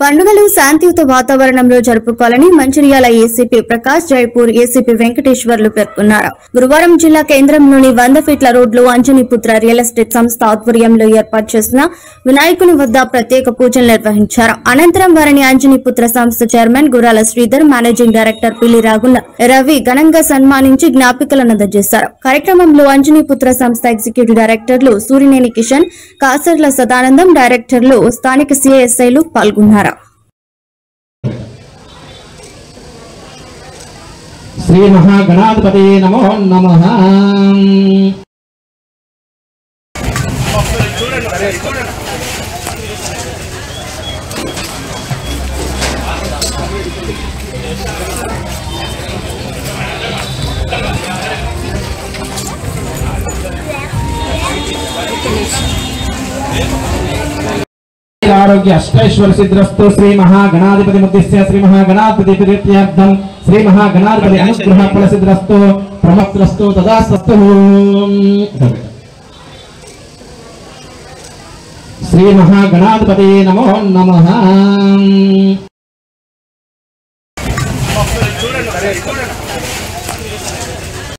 పండుగలు శాంతియుత వాతావరణంలో జరుపుకోవాలని మంచిర్యాల ఏసీపీ ప్రకాష్ జైపూర్ ఏసీపీ వెంకటేశ్వర్లు పేర్కొన్నారు. గురువారం జిల్లా కేంద్రంలోని 100 ఫీట్ల రోడ్లో అంజనీపుత్ర రియల్ ఎస్టేట్ సంస్థ ఆధ్వర్యంలో ఏర్పాటు చేసిన వినాయకుని వద్ద ప్రత్యేక పూజలు నిర్వహించారు. అనంతరం వారిని అంజనీపుత్ర సంస్థ chairman Gurala Sridhar, managing director పిల్లి రాగుల రవి ఘనంగా సన్మానించి జ్ఞాపికలను అందజేశారు. కార్యక్రమంలో అంజనీపుత్ర సంస్థ ఎగ్జిక్యూటివ్ డైరెక్టర్లు సూరినేని కిషన్, కాసర్ల సదానందం, డైరెక్టర్లు, స్థానిక సిఐఎస్ఐలు పాల్గొన్నారు. శ్రీ మహాగణాధిపతి నమో నమః. आरोग्य अष्टैश्वर्य सिद्धिरस्तु. श्री महागणाधिपति मुद्दिश्य श्री महागणाधिपति प्रीत्यर्थम श्री महागणाधिपति अनुग्रह फल सिद्धिरस्तु प्रमोत्रस्तु तदास्तु. श्री महागणाधिपति नमो नमः.